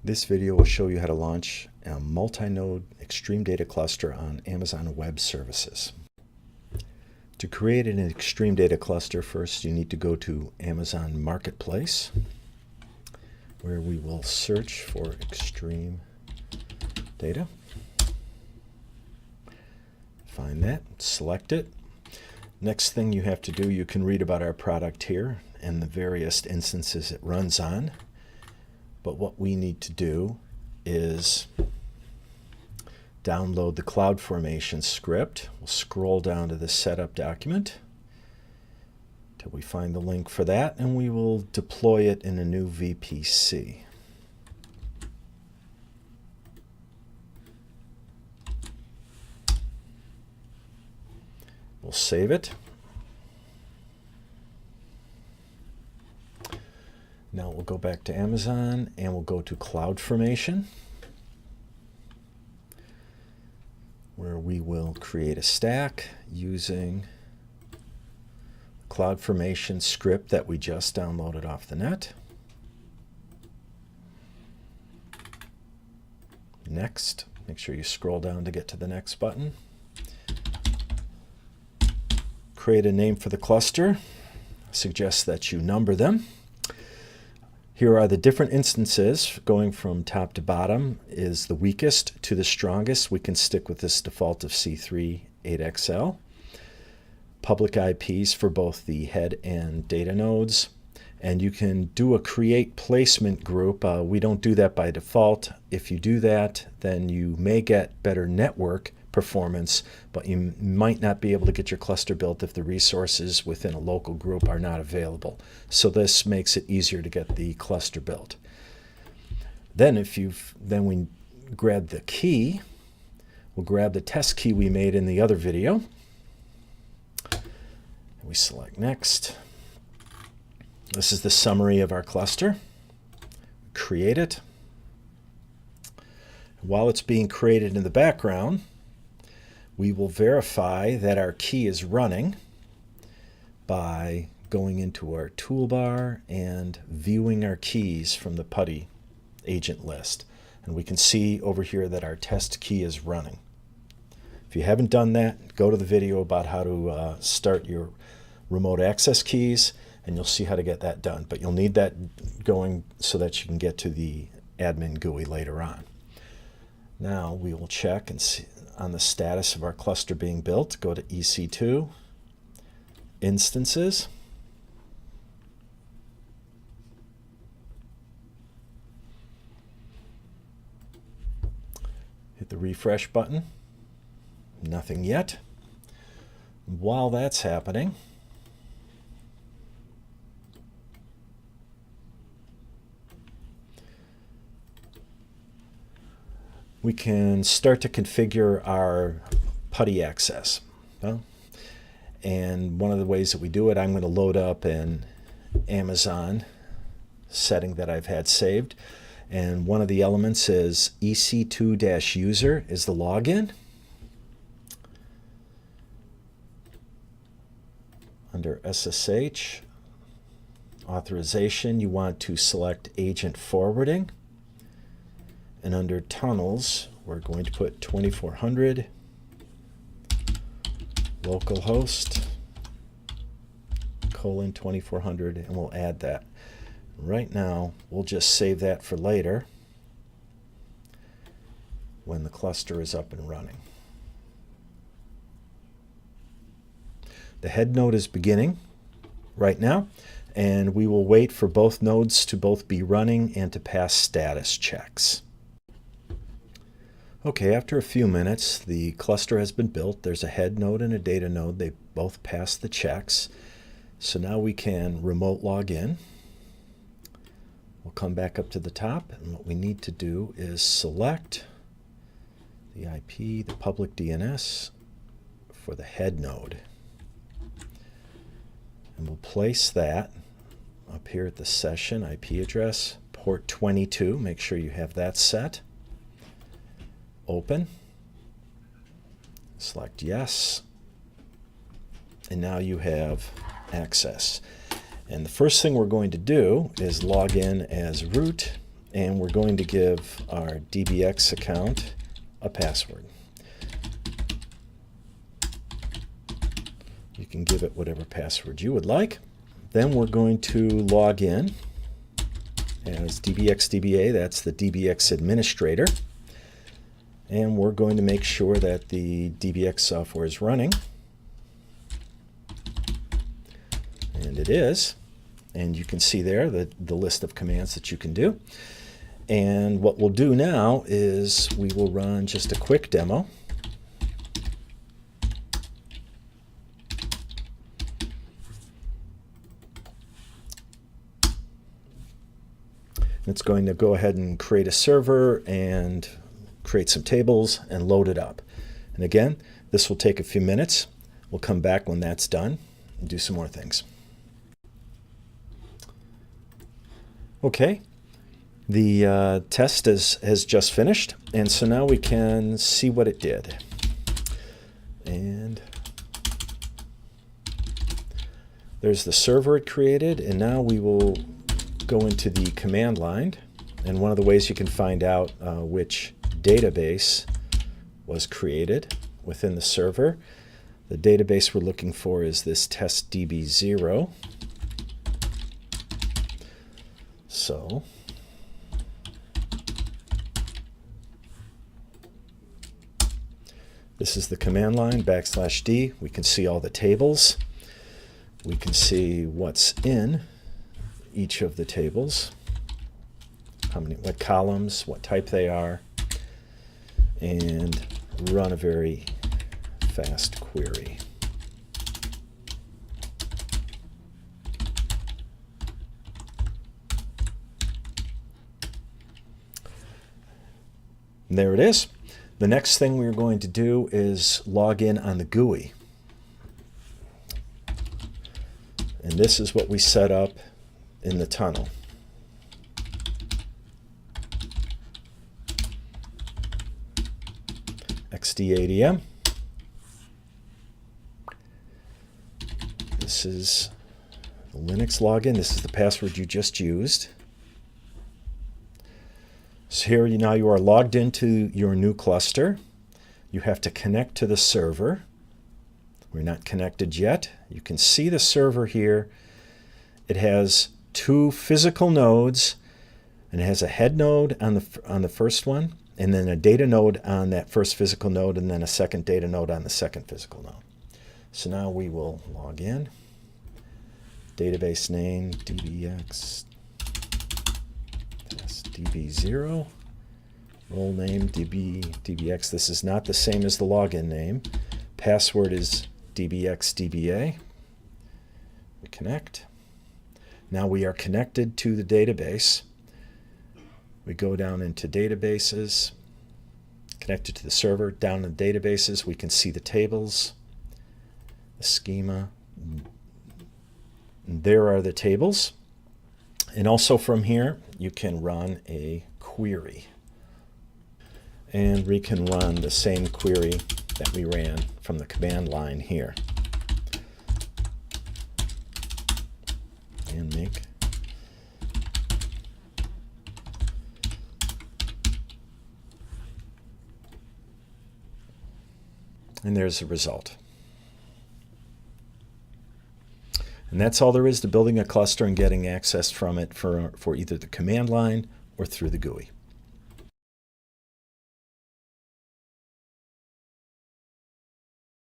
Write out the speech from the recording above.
This video will show you how to launch a multi-node XtremeData cluster on Amazon Web Services. To create an XtremeData cluster, first you need to go to Amazon Marketplace, where we will search for XtremeData. Find that, select it. Next thing you have to do, you can read about our product here and the various instances it runs on. But what we need to do is download the CloudFormation script. We'll scroll down to the setup document till we find the link for that, and we will deploy it in a new VPC. We'll save it. Now we'll go back to Amazon and we'll go to CloudFormation, where we will create a stack using the CloudFormation script that we just downloaded off the net. Next, make sure you scroll down to get to the next button. Create a name for the cluster. I suggest that you number them. Here are the different instances going from top to bottom. Is the weakest to the strongest. We can stick with this default of C3 8XL. Public IPs for both the head and data nodes. And you can do a create placement group. We don't do that by default. If you do that, then you may get better network performance, but you might not be able to get your cluster built if the resources within a local group are not available. So this makes it easier to get the cluster built. Then we grab the key. We'll grab the test key we made in the other video. We select next. This is the summary of our cluster. Create it. While it's being created in the background, we will verify that our key is running by going into our toolbar and viewing our keys from the PuTTY agent list. And we can see over here that our test key is running. If you haven't done that, go to the video about how to start your remote access keys, and you'll see how to get that done. But you'll need that going so that you can get to the admin GUI later on. Now we will check and see on the status of our cluster being built. Go to EC2, Instances. Hit the refresh button. Nothing yet. While that's happening, we can start to configure our PuTTY access. And one of the ways that we do it, I'm going to load up an Amazon setting that I've had saved. And one of the elements is EC2-user is the login. Under SSH authorization, you want to select agent forwarding. And under tunnels, we're going to put 2400 localhost :2400, and we'll add that. Right now, we'll just save that for later when the cluster is up and running. The head node is beginning right now, and we will wait for both nodes to both be running and to pass status checks. Okay, after a few minutes, the cluster has been built. There's a head node and a data node. They both passed the checks. So now we can remote log in. We'll come back up to the top, and what we need to do is select the IP, the public DNS for the head node. And we'll place that up here at the session IP address, port 22. Make sure you have that set. Open, select yes, and now you have access. And the first thing we're going to do is log in as root and we're going to give our DBX account a password. You can give it whatever password you would like. Then we're going to log in as DBX DBA, that's the DBX administrator. And we're going to make sure that the DBX software is running. And it is. And you can see there the list of commands that you can do. And what we'll do now is we will run just a quick demo. It's going to go ahead and create a server and create some tables and load it up. And again, this will take a few minutes. We'll come back when that's done and do some more things. Okay, the test has just finished, and so now we can see what it did. And there's the server it created, and now we will go into the command line, and one of the ways you can find out which database was created within the server. The database we're looking for is this testdb0. So this is the command line, \d. We can see all the tables. We can see what's in each of the tables, what columns, what type they are, and run a very fast query. And there it is. The next thing we're going to do is log in on the GUI. And this is what we set up in the tunnel. XtremeData. This is the Linux login. This is the password you just used. So here now you are logged into your new cluster. You have to connect to the server. We're not connected yet. You can see the server here. It has 2 physical nodes, and it has a head node on the first one, and then a data node on that first physical node, and then a second data node on the second physical node. So now we will log in. Database name DBX db0, role name DBX. This is not the same as the login name. Password is DBX DBA. We connect. Now we are connected to the database. We go down into databases, connected to the server. Down in databases, we can see the tables, the schema. And there are the tables. And also from here, you can run a query. And we can run the same query that we ran from the command line here. And make. And there's the result. And that's all there is to building a cluster and getting access from it for either the command line or through the GUI.